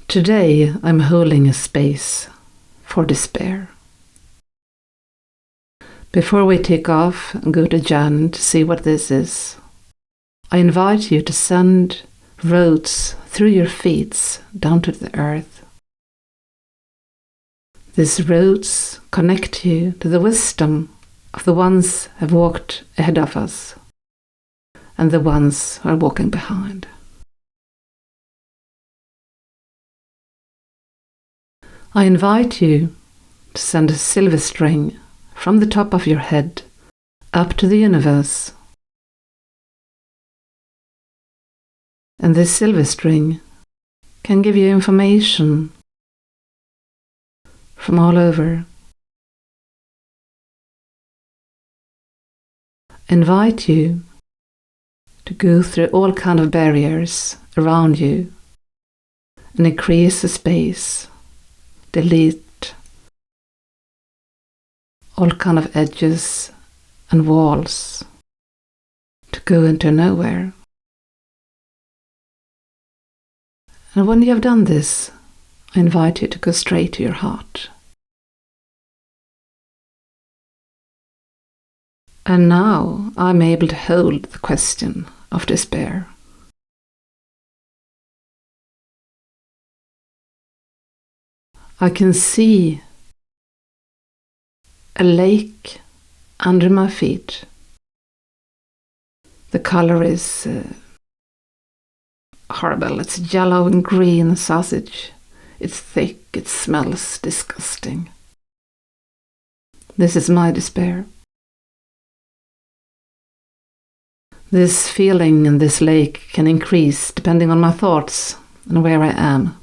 Today I'm holding a space for despair. Before we take off and go to Jan to see what this is, I invite you to send roads through your feet down to the earth. These roads connect you to the wisdom of the ones who have walked ahead of us and the ones who are walking behind. I invite you to send a silver string from the top of your head up to the universe. And this silver string can give you information from all over. Invite you to go through all kinds of barriers around you and increase the space, delete all kinds of edges and walls to go into nowhere. And when you have done this, I invite you to go straight to your heart. And now I'm able to hold the question of despair. I can see a lake under my feet. The color is horrible. It's yellow and green sausage. It's thick. It smells disgusting. This is my despair. This feeling in this lake can increase depending on my thoughts and where I am.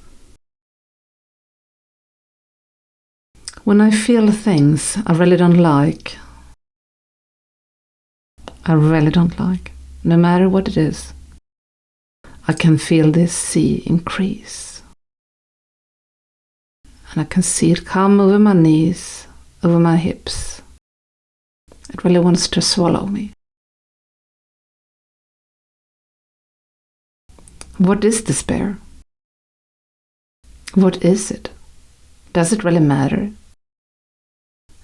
When I feel things I really don't like, no matter what it is, I can feel this sea increase. And I can see it come over my knees, over my hips. It really wants to swallow me. What is despair? What is it? Does it really matter?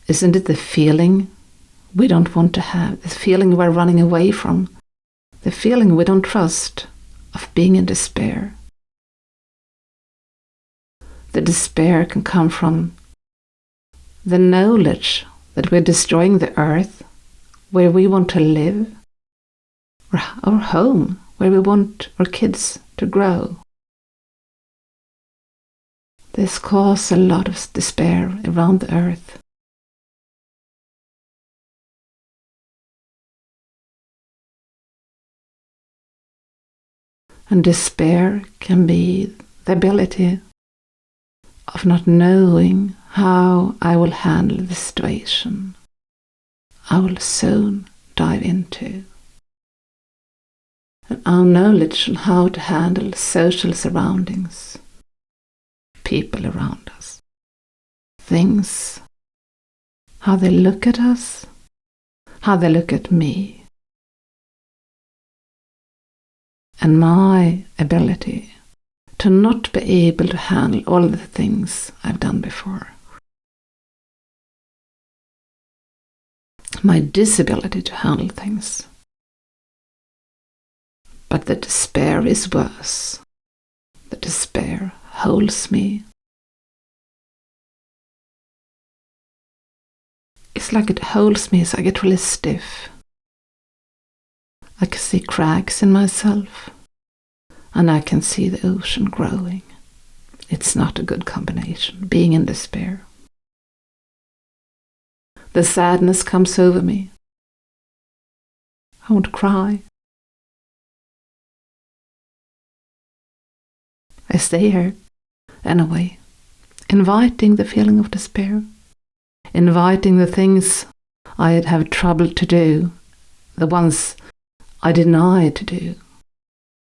Isn't it the feeling we don't want to have, the feeling we're running away from, the feeling we don't trust of being in despair? The despair can come from the knowledge that we're destroying the earth where we want to live, or our home where we want our kids to grow. This causes a lot of despair around the earth. And despair can be the ability of not knowing how I will handle the situation I will soon dive into. And our knowledge on how to handle social surroundings, people around us, things, how they look at us, how they look at me, and my ability to not be able to handle all the things I've done before. My disability to handle things. But the despair is worse. The despair holds me. It's like it holds me so I get really stiff. I can see cracks in myself, and I can see the ocean growing. It's not a good combination, being in despair. The sadness comes over me. I want to cry. I stay here, anyway, inviting the feeling of despair, inviting the things I'd have trouble to do, the ones I deny to do,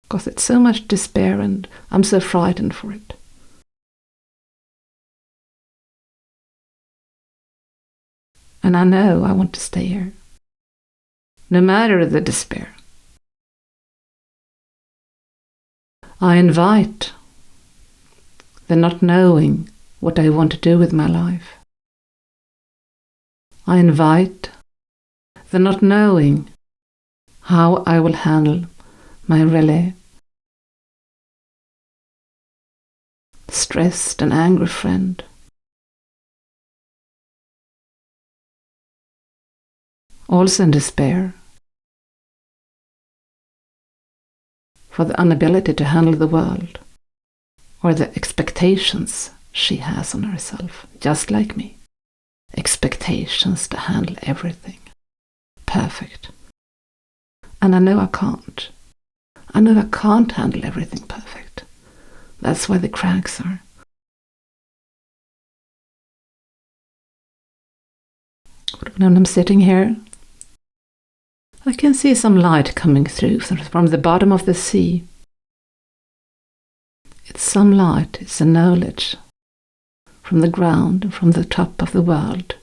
because it's so much despair and I'm so frightened for it. And I know I want to stay here, no matter the despair. I invite the not knowing what I want to do with my life. I invite the not knowing how I will handle my really stressed and angry friend. Also in despair for the inability to handle the world or the expectations she has on herself, just like me. Expectations to handle everything perfect. And I know I can't. I know I can't handle everything perfect. That's why the cracks are. When I'm sitting here, I can see some light coming through from the bottom of the sea. It's some light, it's a knowledge from the ground and from the top of the world.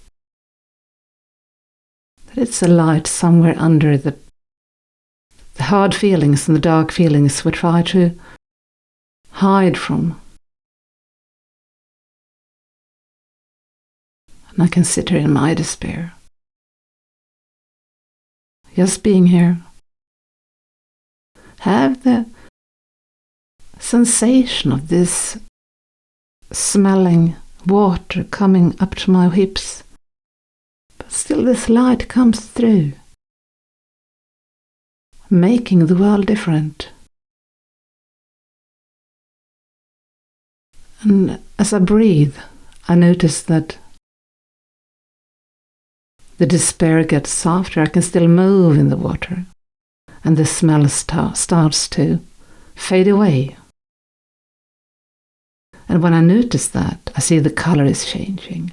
That it's a light somewhere under the hard feelings and the dark feelings we try to hide from. And I can sit here in my despair. Just being here. Have the sensation of this smelling water coming up to my hips. But still this light comes through, making the world different. And as I breathe, I notice that the despair gets softer. I can still move in the water, and the smell starts to fade away. And when I notice that, I see the color is changing.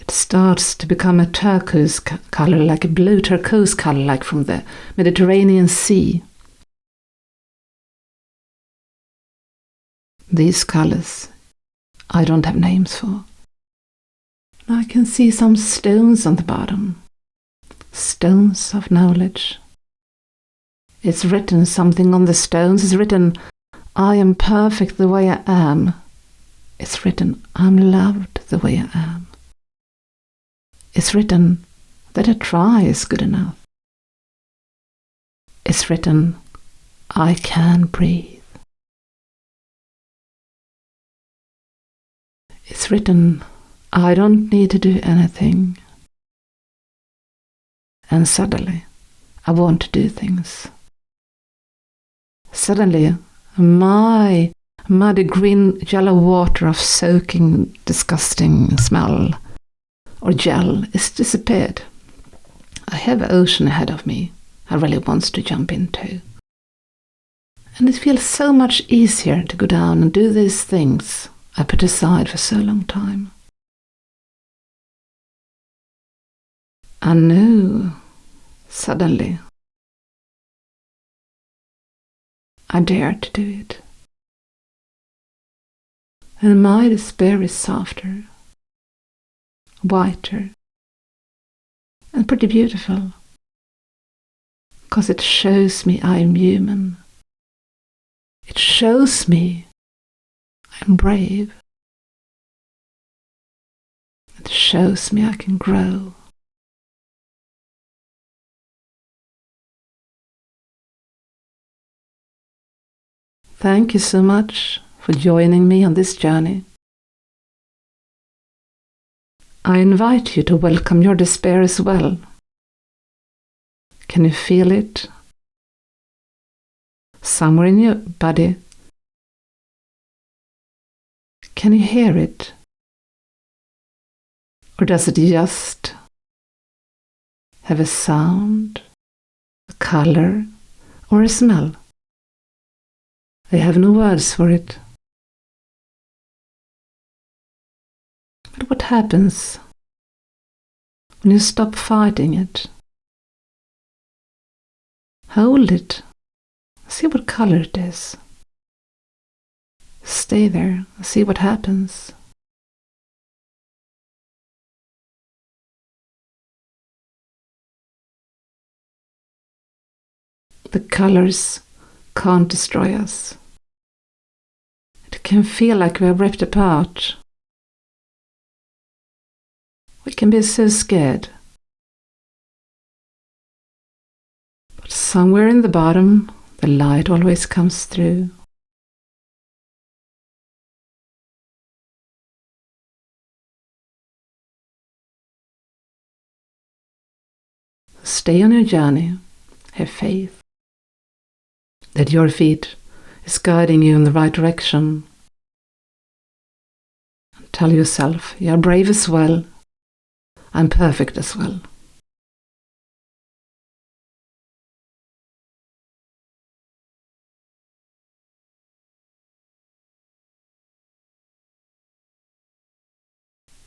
It starts to become a turquoise color, like a blue turquoise color, like from the Mediterranean Sea. These colors I don't have names for. I can see some stones on the bottom. Stones of knowledge. It's written something on the stones. It's written, I am perfect the way I am. It's written, I'm loved the way I am. It's written that a try is good enough. It's written, I can breathe. It's written, I don't need to do anything. And suddenly, I want to do things. Suddenly, my muddy green yellow water of soaking, disgusting smell or gel is disappeared. I have an ocean ahead of me I really want to jump into. And it feels so much easier to go down and do these things I put aside for so long time. I know, suddenly, I dare to do it. And my despair is softer, whiter, and pretty beautiful, because it shows me I am human. It shows me I'm brave. It shows me I can grow. Thank you so much for joining me on this journey. I invite you to welcome your despair as well. Can you feel it? Somewhere in your body? Can you hear it? Or does it just have a sound, a color, or a smell? I have no words for it. But what happens when you stop fighting it? Hold it. See what color it is. Stay there. See what happens. The colors can't destroy us. It can feel like we are ripped apart. We can be so scared. But somewhere in the bottom, the light always comes through. Stay on your journey. Have faith that your feet is guiding you in the right direction. And tell yourself, you're brave as well. I'm perfect as well.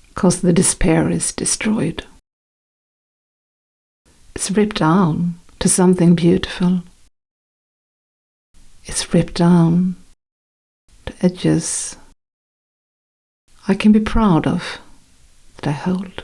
Because the despair is destroyed. It's ripped down to something beautiful. It's ripped down to edges I can be proud of, that I hold.